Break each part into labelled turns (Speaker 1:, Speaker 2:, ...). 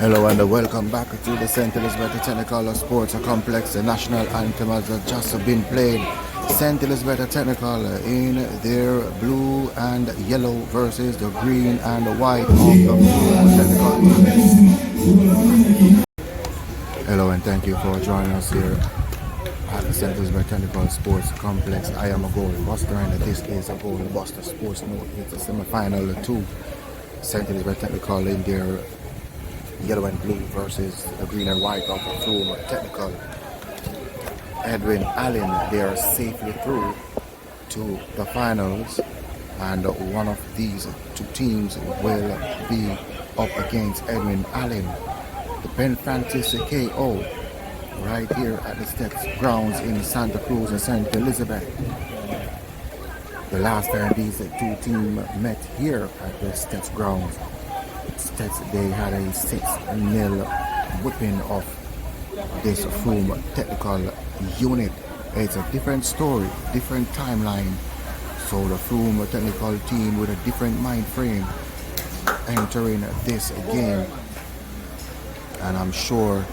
Speaker 1: Hello and welcome back to the St. Elizabeth Technical Sports Complex. The national anthem has just been played. St. Elizabeth Technical in their blue and yellow versus the green and white of the Technical. Hello and thank you for joining us here at the St. Elizabeth Technical Sports Complex. I am a goal buster and this is a goal buster sports note. It's a semi-final two. St. Elizabeth Technical in their yellow and blue versus the green and white of the Frome Technical. Edwin Allen, they are safely through to the finals, and one of these two teams will be up against Edwin Allen. The Ben Francis KO right here at the Steths grounds in Santa Cruz and St. Elizabeth. The last time these two teams met here at the Steths grounds, they had a 6-0 whipping of this Frome Technical unit. It's a different story, different timeline. So the Frome Technical team with a different mind frame entering this game. And I'm sure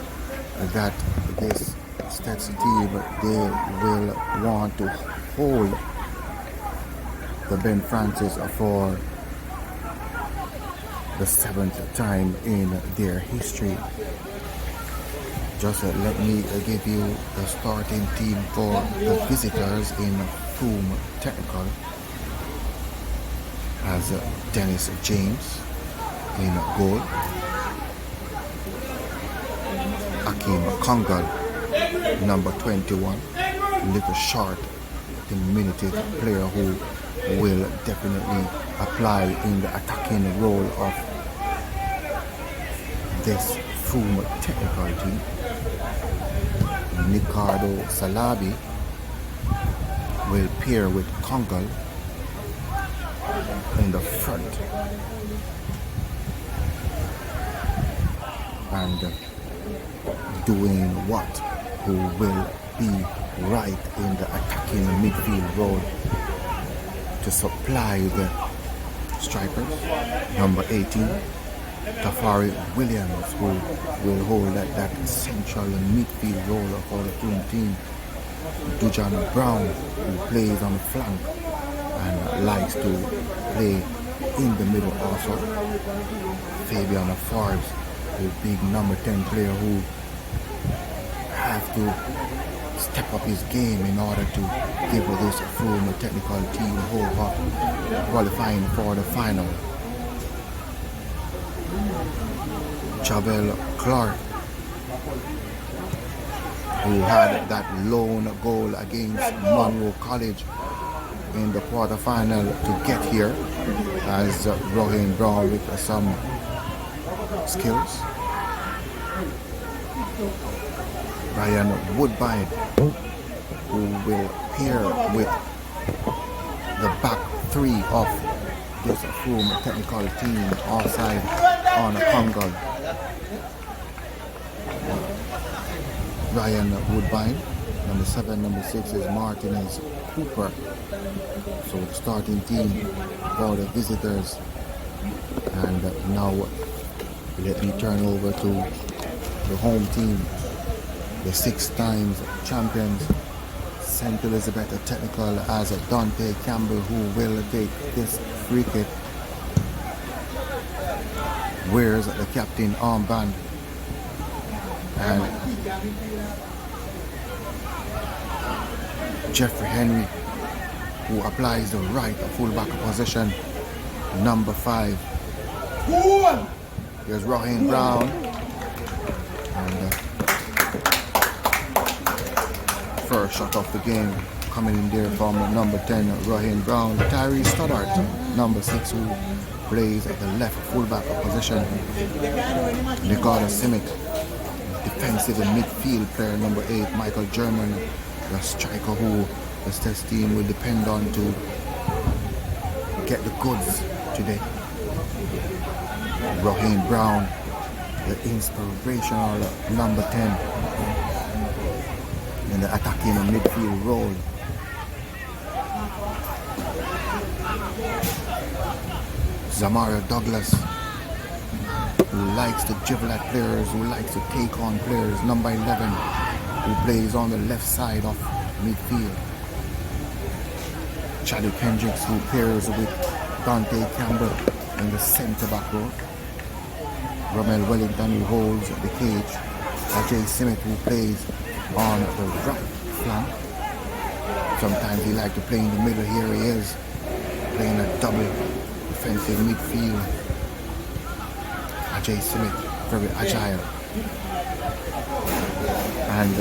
Speaker 1: that this Steths team, they will want to hold the Ben Francis for the 7th time in their history. Just let me give you the starting team for the visitors in Frome Technical. As Dennis James in goal, Akim Kongal, number 21, little short, diminutive player who will definitely apply in the attacking role of this Frome Technical team. Ricardo Salabi will pair with Kongal in the front, and doing what, who will be right in the attacking midfield role to supply the strikers. Number 18, Tafari Williams, who will hold that central midfield role for the Frome team. Dujan Brown, who plays on the flank and likes to play in the middle also. Fabian Forbes, the big number 10 player who have to step up his game in order to give this Frome Technical team hope of qualifying for the final. Jabel Clark, who had that lone goal against Monroe College in the quarterfinal to get here, as Rohan Brown with some skills. Ryan Woodbine, who will pair with the back three of this Frome Technical team, offside on a Kongal. Ryan Woodbine, number 7, number 6 is Martinez Cooper. So the starting team for the visitors. And now let me turn over to the home team, the 6 times champions, St. Elizabeth Technical, as Dante Campbell, who will take this free kick. Wears the captain armband, and Jeffrey Henry, who applies the right fullback position, number 5. Here's Rohan Brown, and first shot of the game coming in there from number 10, Rohan Brown. Tyree Stoddart, number 6, who plays at the left fullback position. Nicola Simic, defensive and midfield player, number 8, Michael German, the striker who the Steths team will depend on to get the goods today. Rohan Brown, the inspirational number 10 in the attacking and midfield role. Zamara Douglas, who likes to dribble at players, who likes to take on players. Number 11, who plays on the left side of midfield. Chadwick Hendricks, who pairs with Dante Campbell in the centre back row. Romel Wellington, who holds the cage. Ajay Simmet, who plays on the right flank. Sometimes he likes to play in the middle. Here he is, playing a double defensive midfield. Ajay Simmet, very agile. And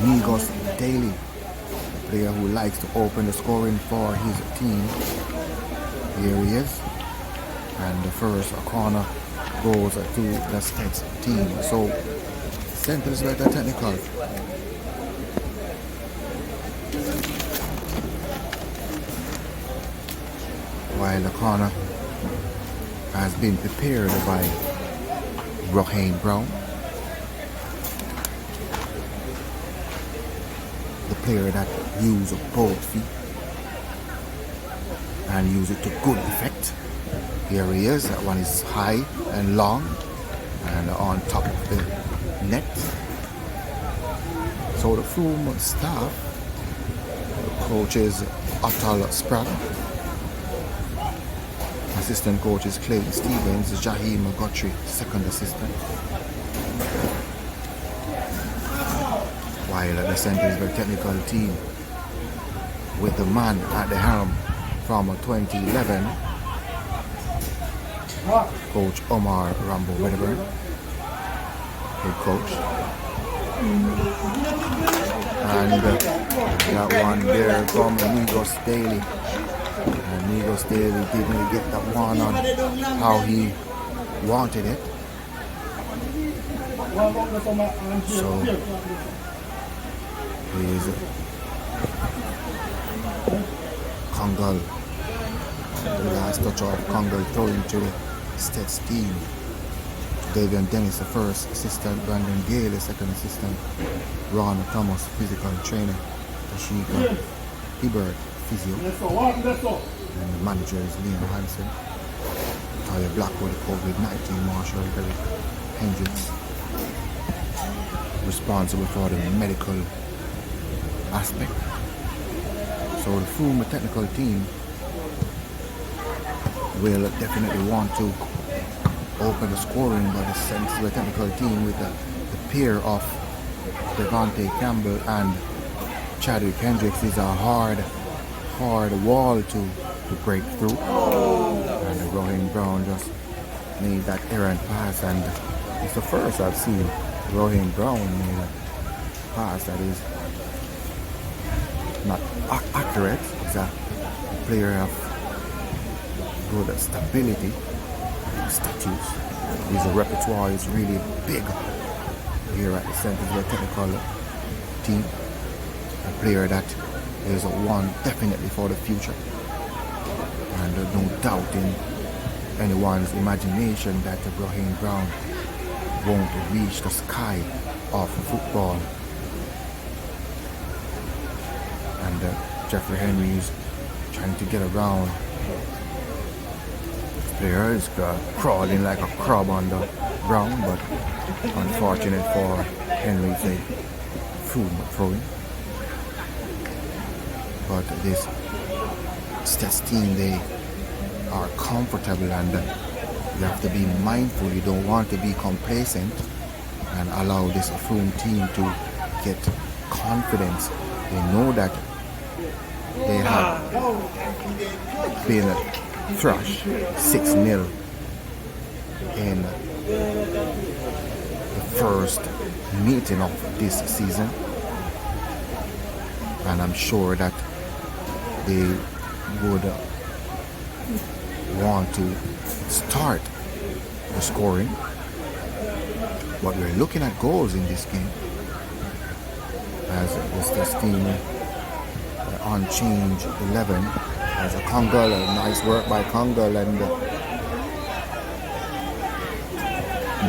Speaker 1: Migos Daly, a player who likes to open the scoring for his team. Here he is. And the first corner goes to the Steths team. So, Centers were the technical. While the corner has been prepared by Rohain Brown, the player that uses both feet and use it to good effect. Here he is. That one is high and long and on top of the net. So the Frome staff, coach is Atal Spratt, assistant coach is Clayton Stevens, Jaheim Guthrie, second assistant. While the centre is the technical team with the man at the helm from 2011, Coach Omar Rambo Wedderburn, head coach. And that one there from Migos Daly. And Migos Daly didn't get that one on how he wanted it. So he's Kongal. The last touch of Kongal throwing to the Steths team. Davian Dennis, the first assistant. Brandon Gale, the second assistant. Ron Thomas, physical trainer. Tashika Hibbert, physio. And the manager is Liam Hansen. Tyler Blackwood, COVID-19 Marshall Derek Hendricks, responsible for the medical aspect. So the Frome technical team will definitely want to open the scoring, but the Central technical team with the pair of Devante Campbell and Chadwick Hendricks is a hard wall to break through. And Rohain Brown just made that errant pass, and it's the first I've seen Rohain Brown made a pass that is not accurate. It's a player of good stability, status. His repertoire is really big here at the Central Technical team. A player that is one definitely for the future. And there's no doubt in anyone's imagination that Rohain Brown won't reach the sky of football. And Jeffrey Henry is trying to get around. This player is crawling like a crab on the ground, but unfortunate for Henry, it's a throwing. But this Steths team, they are comfortable, and you have to be mindful. You don't want to be complacent and allow this Frome team to get confidence. They know that they have been thrashed 6-0 in the first meeting of this season, and I'm sure that they would want to start the scoring. But we're looking at goals in this game, as this team unchanged 11 as a Kongal. Nice work by Kongal, and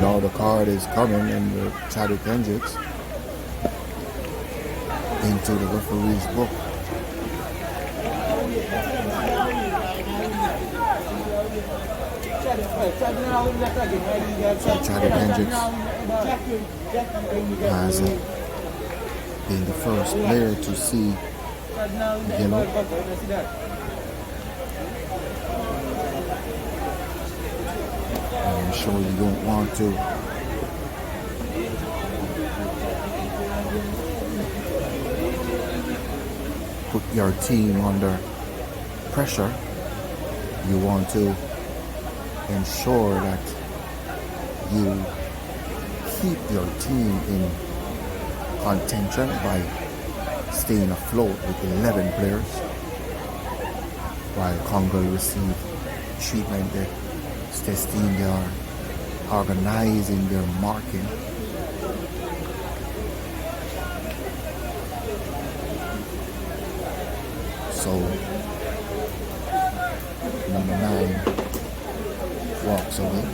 Speaker 1: now the card is coming, and the Chadwick Hendricks into the referee's book. Charlie Hendricks has been the first player to see yellow. I'm sure you don't want to put your team under pressure. You want to ensure that you keep your team in contention by staying afloat with 11 players, while Congo receive treatment. The Steths team, they are organizing their marking. So number 9 walks away.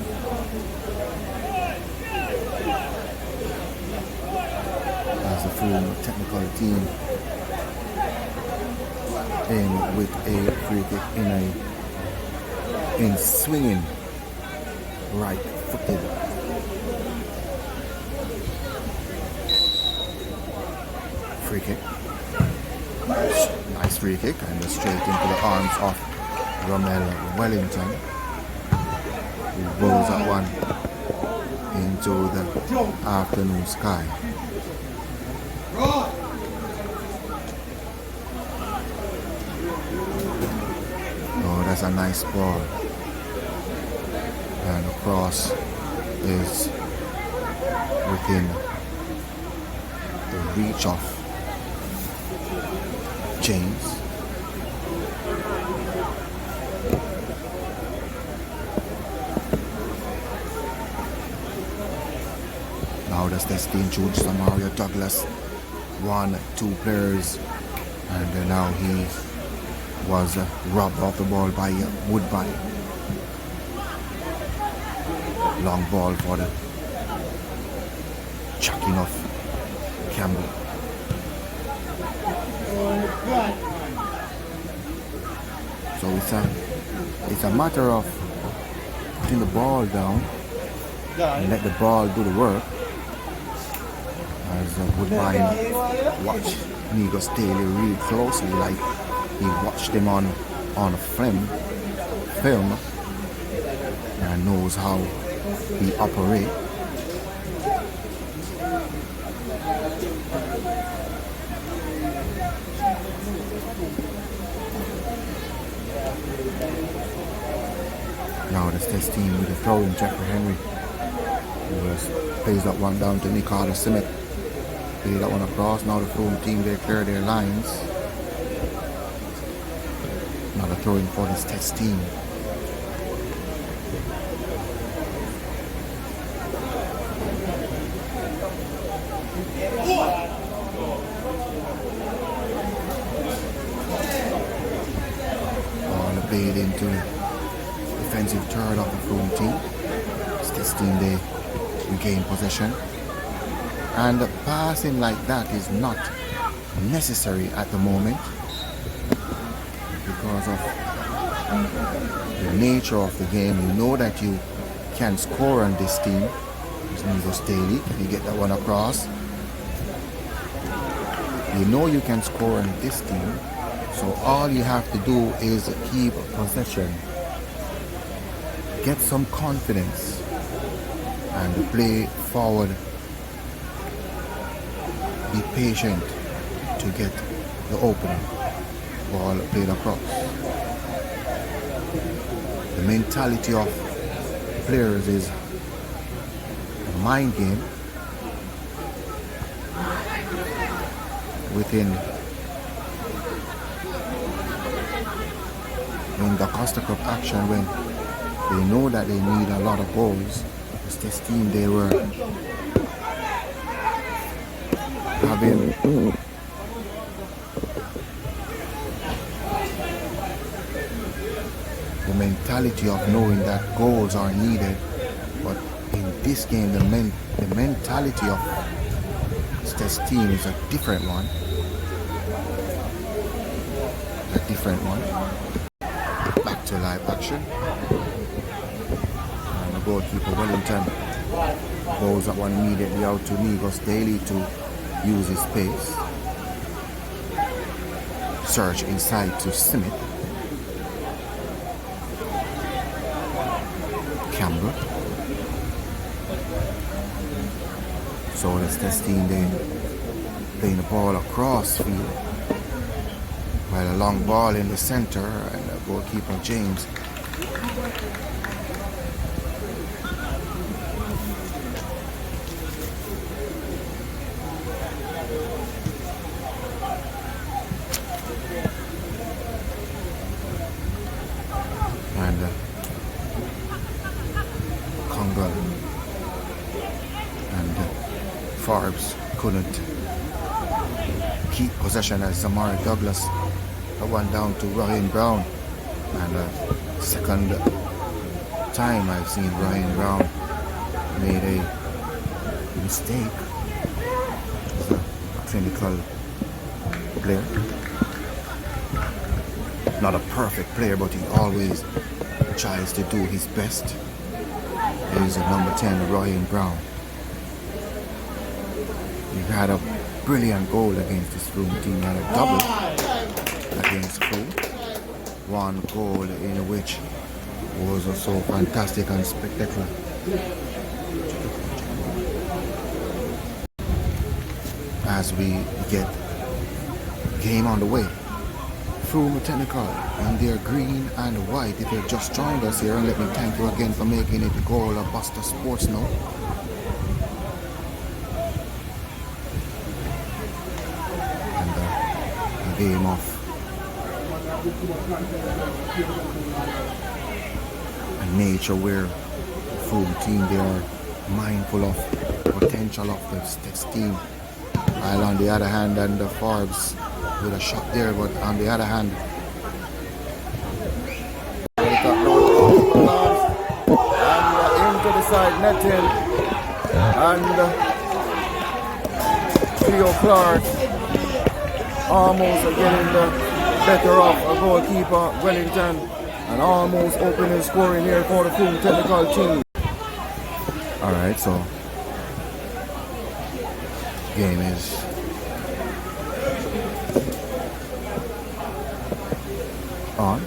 Speaker 1: As the Frome technical team in with a free kick in swinging right footed. Free kick. Nice free kick and straight into the arms of Rommel Wellington, who rolls that one into the afternoon sky. Oh, that's a nice ball. And the cross is within the reach of James. Now the Steths team chooses Mario Douglas, 1-2 players, and now he was robbed of the ball by Woodbine. Long ball for the chucking of Campbell. So it's a matter of putting the ball down and let the ball do the work. As Woodbine watched Nico Staley really closely, like he watched him on film and knows how he operates. Now the Steths team with a throw in Jeffrey Henry, who plays that one down to Nicola Simmet. Play that one across. Now the Frome team, they clear their lines. Now the throwing for the Steths team. Ball played into defensive third of the Frome team. Steths team, they regain possession. And passing like that is not necessary at the moment because of the nature of the game. You know that you can score on this team. It's Nico Staley. Can you get that one across? You know you can score on this team. So all you have to do is keep possession. Get some confidence and play forward. Be patient to get the opening. Ball played across. The mentality of players is a mind game within the Costa Cup action, when they know that they need a lot of goals. This team, they were having the mentality of knowing that goals are needed, but in this game the mentality of Steths team is a different one. Back to live action. goalkeeper Wellington goes that one immediately out to Migos Daly to use his pace. Search inside to Smith. Campbell. So the Steths team then playing the ball across field. While a long ball in the center and the goalkeeper James. And Congal and Forbes couldn't keep possession as Zamari Douglas one down to Ryan Brown. And second time I've seen Ryan Brown made a mistake. He's a clinical player. Not a perfect player, but he always tries to do his best. He's a number 10, Ryan Brown. He had a brilliant goal against this Frome team. He had a double against Frome. One goal in which was so fantastic and spectacular. As we get game on the way. Frome Technical in their green and white. If you've just joined us here, and let me thank you again for making it the goal of Buster Sports now. And a game of a nature where Frome team, they are mindful of potential of the Steths team, while on the other hand, and the Forbes with a shot there, but on the other hand, and into the side netting, and Theo Clark almost getting the better of a goalkeeper Wellington, and almost opening scoring here for the Frome Technical team. Alright, so game is on.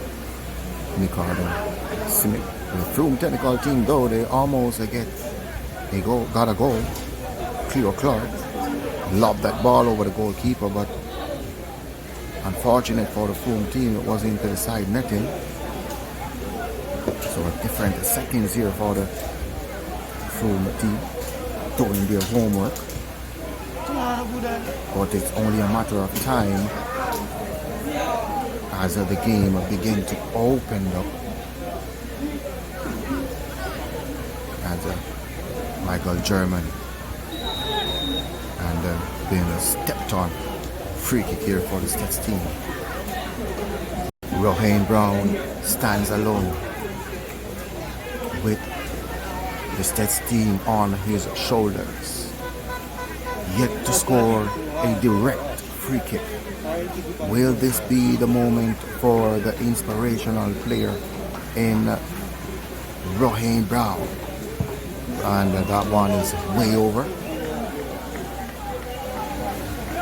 Speaker 1: Ricardo Smith. The Frome Technical team, though, they almost got a goal. Cleo Clark lobbed that ball over the goalkeeper, but unfortunate for the Frome team, it was into the side netting. So a different seconds here for the Frome team doing their homework. But it's only a matter of time as the game begin to open up. As Michael German and being stepped on. Free kick here for the Steths team. Ryan Brown stands alone with the Steths team on his shoulders. Yet to score a direct free kick. Will this be the moment for the inspirational player in Ryan Brown? And that one is way over.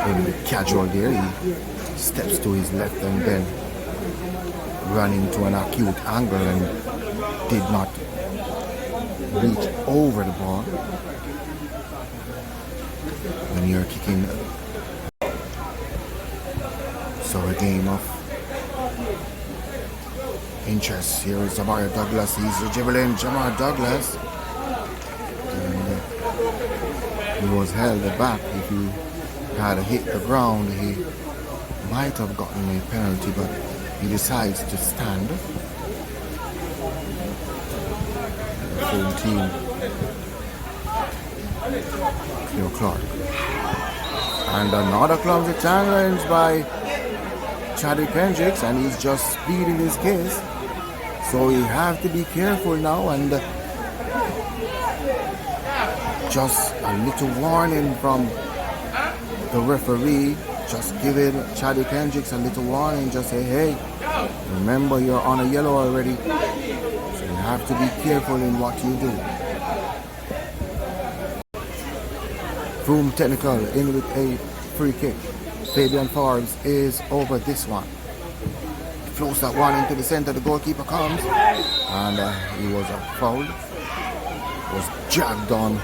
Speaker 1: Maybe casual there, he steps to his left and then ran into an acute angle and did not reach over the ball. When you're kicking, so a game of interest. Here is Jamar Douglas, he's dribbling Jamar Douglas. And he was held back. If he had hit the ground, he might have gotten a penalty, but he decides to stand. The Frome team, Cleo Clark. And another clumsy challenge by Chadwick Hendricks, and he's just speeding his case. So you have to be careful now, and just a little warning from the referee. Just give it Chadwick Hendricks a little warning. Just say, hey, remember you're on a yellow already. So you have to be careful in what you do. Frome technical in with a free kick. Fabian Forbes is over this one. Floats that one into the center. The goalkeeper comes, and he was fouled. Was jagged on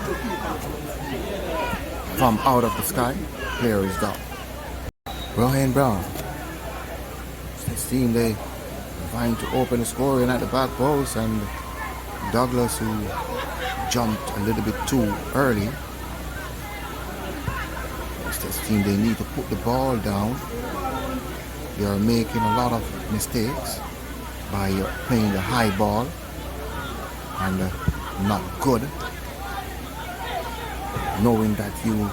Speaker 1: from out of the sky. Player is down. Rohan Brown. This team, they trying to open the scoring at the back post, and Douglas, who jumped a little bit too early. This team, they need to put the ball down. They are making a lot of mistakes by playing the high ball, and not good. Knowing that you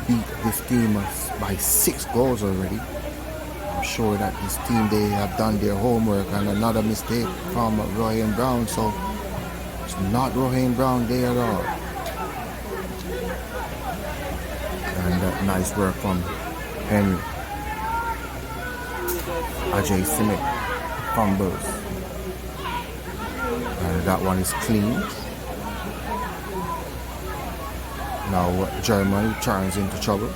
Speaker 1: beat this team by 6 goals already, I'm sure that this team, they have done their homework. And another mistake from Rohan Brown, so it's not Rohan Brown there at all. And nice work from Henry. Ajay Simic fumbles. And that one is clean. Now Germany turns into trouble.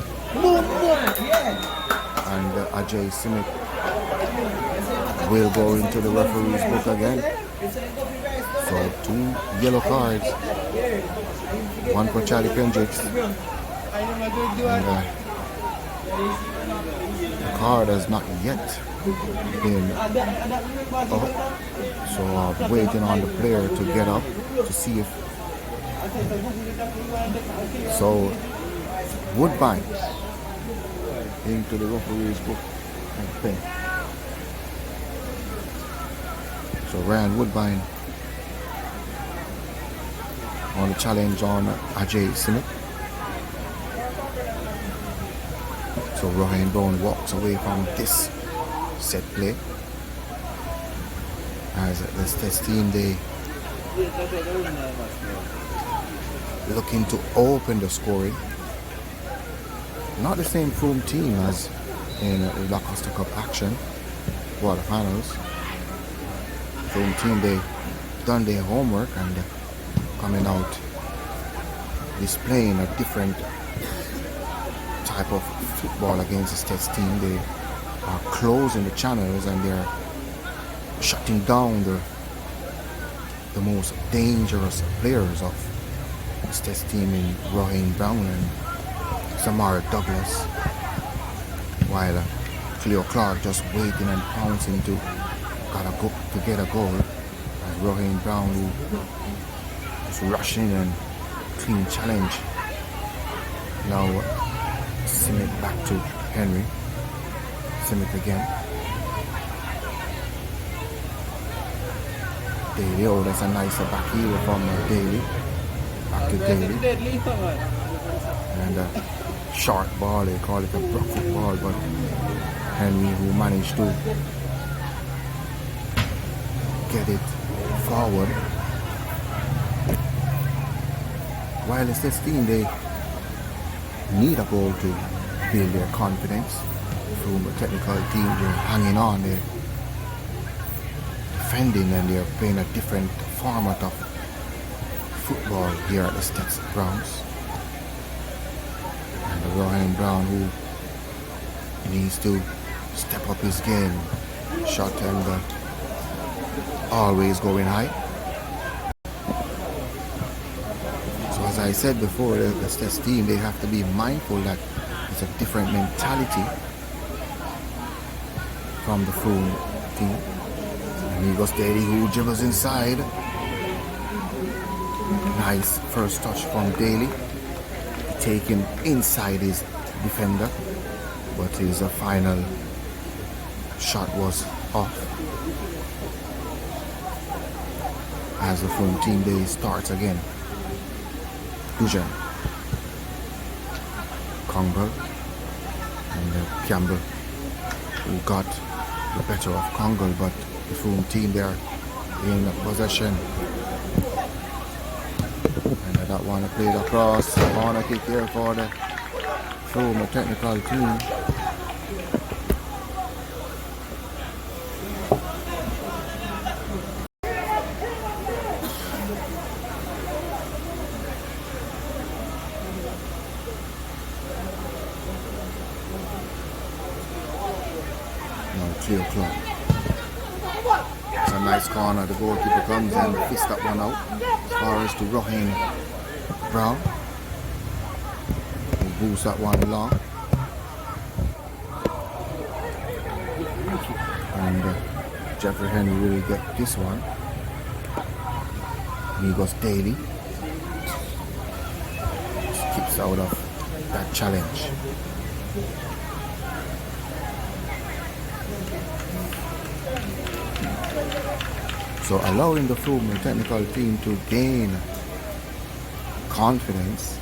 Speaker 1: And Ajay Simic will go into the referee's book again. So 2 yellow cards. One for Charlie Kendricks. And the card has not yet been up. So I'm waiting on the player to get up to see if. So Woodbine into the referee's book and pen. So Ryan Woodbine on the challenge on Ajay Simic. So Rohan Brown walks away from this set play. As the Steths team, they looking to open the scoring. Not the same Frome team as in the La Costa Cup action quarterfinals. Frome team, they done their homework and coming out displaying a different type of football against the Steths team. They are closing the channels and they're shutting down the most dangerous players of the Steths team in Rohan Brown and Samara Douglas, while Cleo Clark just waiting and pouncing to get a goal, as Rohan Brown, who is rushing and clean challenge. Now Simic back to Henry. Simic again. Daly, oh, that's a nicer back heel from Daly. Back to Daly. And short ball, they call it a Brockfoot ball, but Henry, who managed to get it forward. While the Steths team, they need a goal to build their confidence. From a technical team, they're hanging on, they're defending, and they're playing a different format of football here at the Steths grounds. And the Rohan Brown, who needs to step up his game. Shot and always going high. So as I said before, the Steths team, they have to be mindful that it's a different mentality from the Frome team. And he goes Daly, who dribbles inside. Nice first touch from Daly. Taken inside his defender, but his final shot was off. As the Frome team, they start again. Dujan, Congle, and Campbell, who got the better of Congle, but the Frome team, they are in possession. And that one played across. Corner kick here for the Frome technical team. 3 o'clock. It's a nice corner. The goalkeeper comes and fists that one out. As far as to Rohan Brown. He boosts that one long. And Jeffrey Henry will get this one. He goes Daly. Skips out of that challenge. So allowing the Frome technical team to gain confidence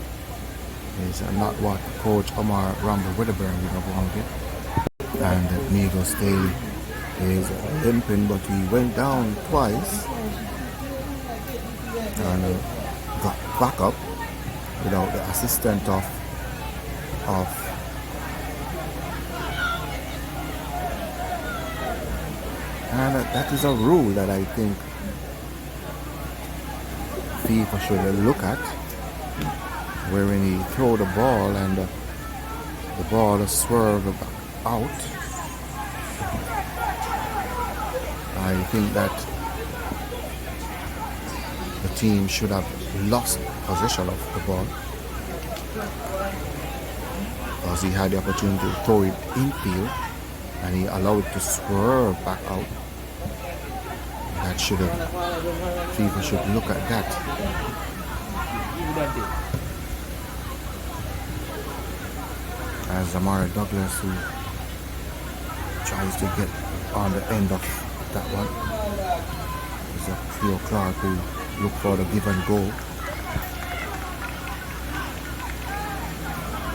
Speaker 1: is not what Coach Omar Rumble Wedderburn would have wanted. And Miguel Staley is limping, but he went down twice and got back up without the assistance of and that is a rule that I think FIFA should look at, where when he throw the ball and the ball swerve out, I think that the team should have lost possession of the ball, because he had the opportunity to throw it infield and he allowed it to swerve back out. That should have, FIFA should look at that. As Amari Douglas, who tries to get on the end of that one, is a Cleo Clark who look for the give and go.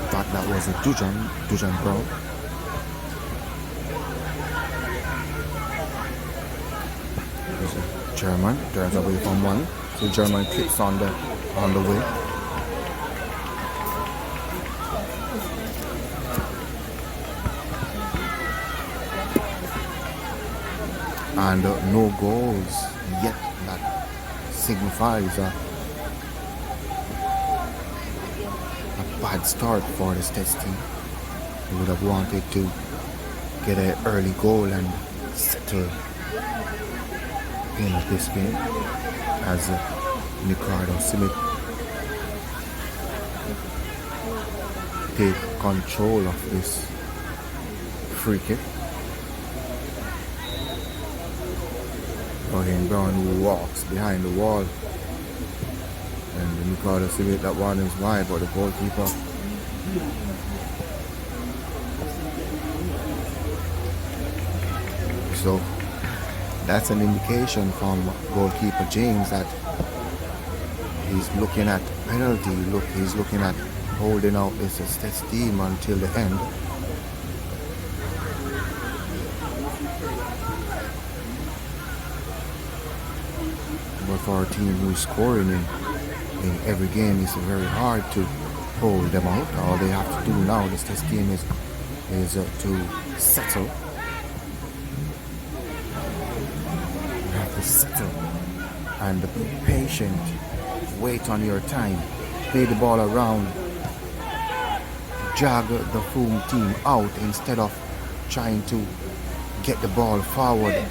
Speaker 1: Thought that was a Dujan Brown. German turns away from one, so German kicks on the way. And no goals yet. That signifies a bad start for the Steths team. They would have wanted to get an early goal and settle in this game, as Ricardo Smith take control of this free kick. Rohan Brown, who walks behind the wall, and Ricardo Smith, that one is wide, but the goalkeeper so that's an indication from goalkeeper James that he's looking at penalty. He's looking at holding out this Steths team until the end. But for a team who's scoring in every game, it's very hard to hold them out. All they have to do now, this Steths team, is to settle. Settle and be patient, wait on your time, play the ball around, jog the Frome team out instead of trying to get the ball forward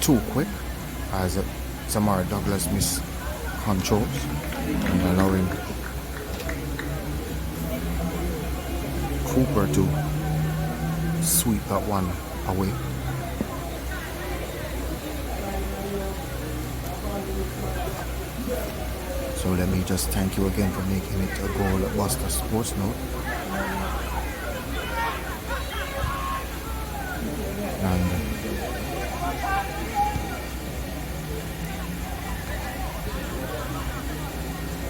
Speaker 1: too quick, as Samara Douglas miscontrols and allowing Cooper to sweep that one away. So let me just thank you again for making it a goal at Buster Sports Note. And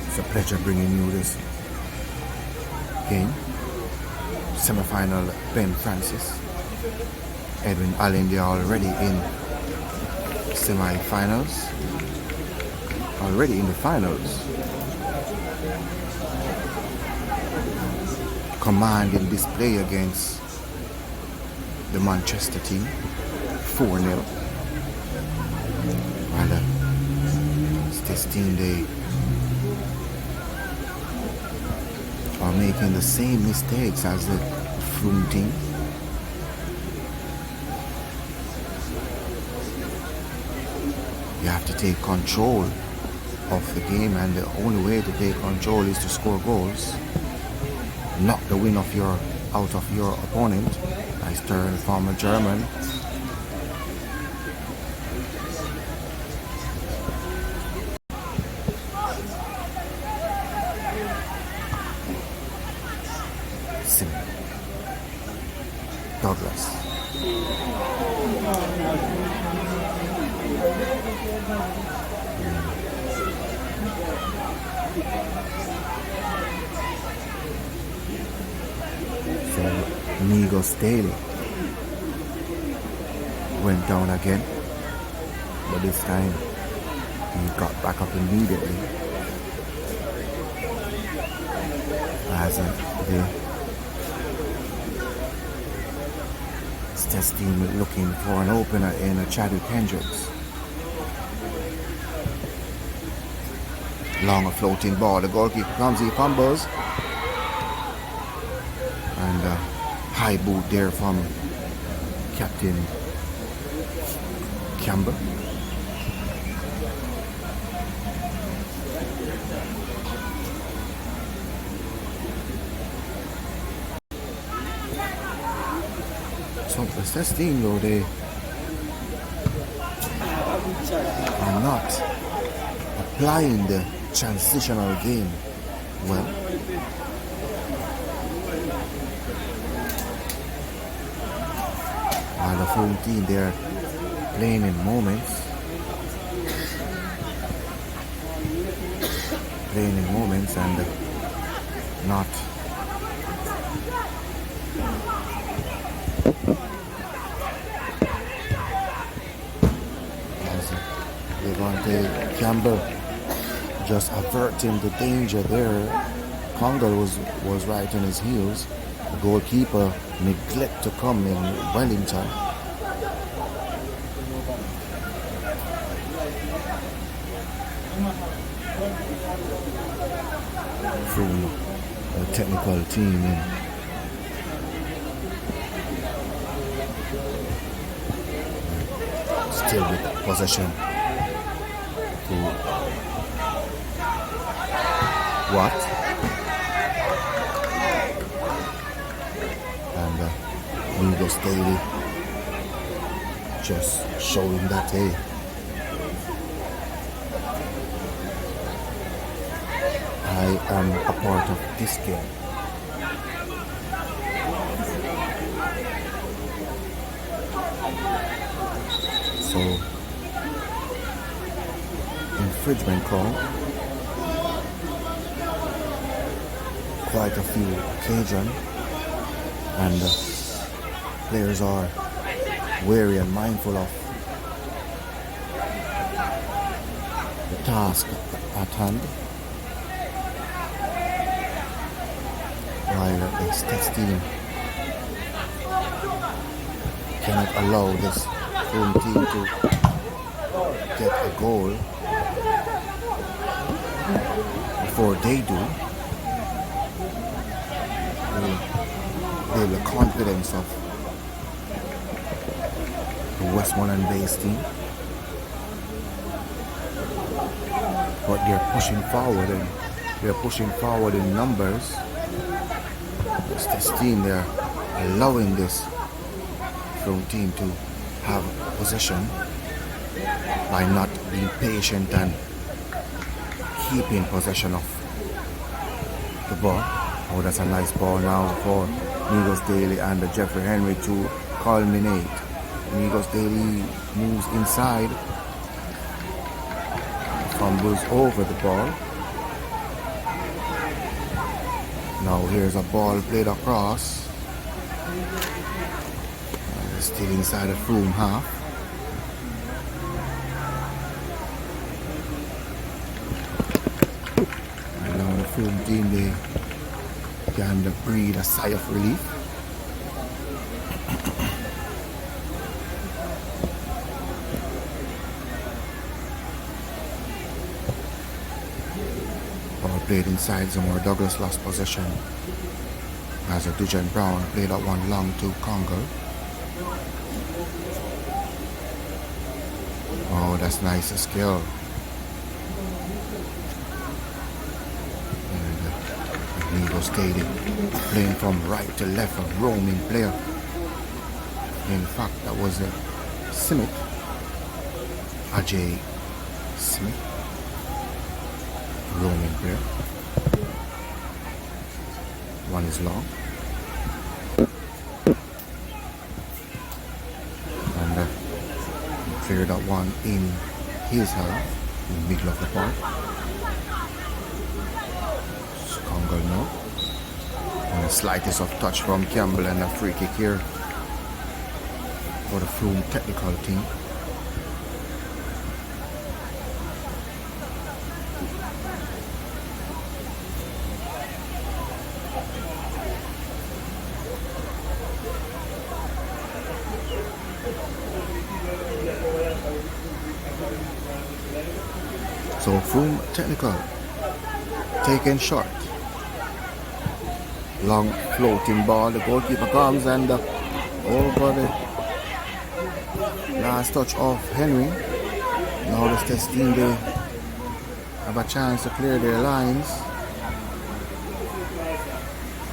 Speaker 1: it's a pleasure bringing you this game. Semi-final, Ben Francis, Edwin Allen, they are already in semi-finals. Already in the finals. Commanding display against the Manchester team, 4-0. While this team, they are making the same mistakes as the Frome team. You have to take control of the game, and the only way to take control is to score goals. Knock the win out of your opponent. Nice turn from a German. Douglas. So Steths went down again, but this time he got back up immediately as the Steths team looking for an opener in Chadwick Hendricks. Long floating ball, the goalkeeper comes, he fumbles, and high boot there from Captain Campbell. So the Steths team, though, they are not applying the transitional game well. While the Frome team, they're playing in moments. And not Levante Campbell just averting the danger there. Congal was right on his heels. The goalkeeper neglect to come in Wellington. From the technical team and still with possession to what? And Steths just showing that, hey, I am a part of this game. So, infringement call. Quite a few occasions, and players are wary and mindful of the task at hand. While the Steths team cannot allow this Frome team to get a goal before they do, the confidence of the Westmoreland-based team. But they're pushing forward, and they're pushing forward in numbers. It's this team, they're allowing this Frome team to have possession by not being patient and keeping possession of the ball. Oh, that's a nice ball now for Steths and Jeffrey Henry to culminate. Steths moves inside, fumbles over the ball. Now here's a ball played across. Still inside the Frome half. And now the Frome team, they can breathe a sigh of relief. Ball played inside somewhere. Douglas lost possession as a Dujan Brown played that one long to Congal. Oh, that's nice skill. And Nego Stady playing from right to left, a roaming player. In fact, that was Smith, Ajay Smith, roaming player. One is long. And cleared that one in his half, in the middle of the park. Congal now. And the slightest of touch from Campbell and a free kick here for the Frome technical team. So Frome technical taken short. Long floating ball. The goalkeeper comes and over the last touch of Henry. Now the Steths team, they have a chance to clear their lines.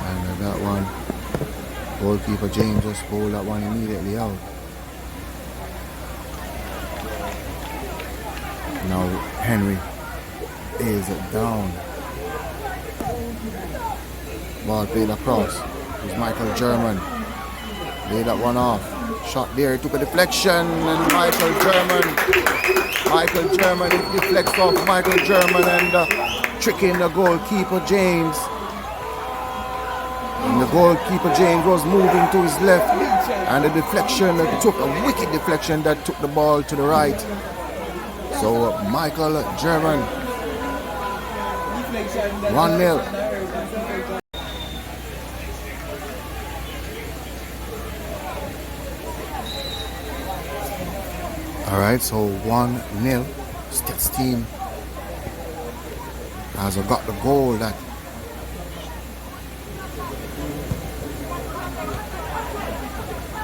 Speaker 1: And that one, goalkeeper James just bowled that one immediately out. Now Henry is down. Ball played across. It's Michael German. Laid that one off. Shot there. He took a deflection and Michael German deflects off Michael German and tricking the goalkeeper James. And the goalkeeper James was moving to his left and the deflection took a wicked deflection that took the ball to the right. So Michael German 1-0. Alright, so 1-0. Steths team has got the goal that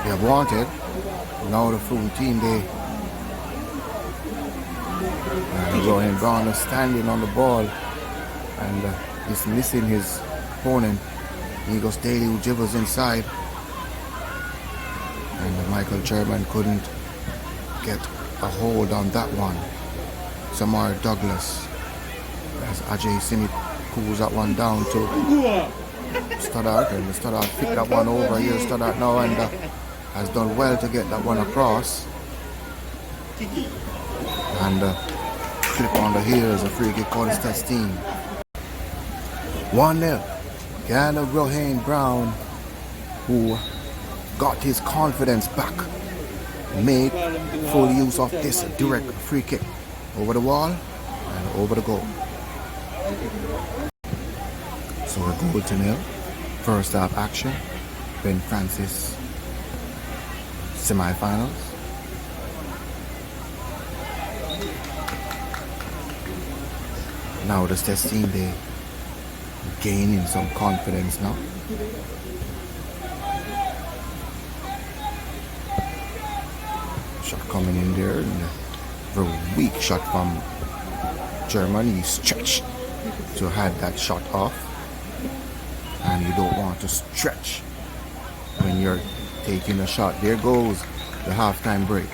Speaker 1: they have wanted. Now the Frome team, they Rohan Brown is standing on the ball and he's missing his opponent. Nego Stady who dribbles inside. And Michael German couldn't get a hold on that one. Samar Douglas as Ajay Smith pulls that one down to Stoddart, and Stoddart picked that one over here. Stoddart now and has done well to get that one across. And clip on the heels, a free kick for the Steths team. 1-0. Gana Rohan Brown, who got his confidence back, make full use of this direct free kick over the wall and over the goal. So a goal to nil. First half action. Ben Francis semi-finals. Now the Steths team, they gaining some confidence now. Shot coming in there, and a very weak shot from German. He stretched to have that shot off, and you don't want to stretch when you're taking a shot. There goes the halftime break.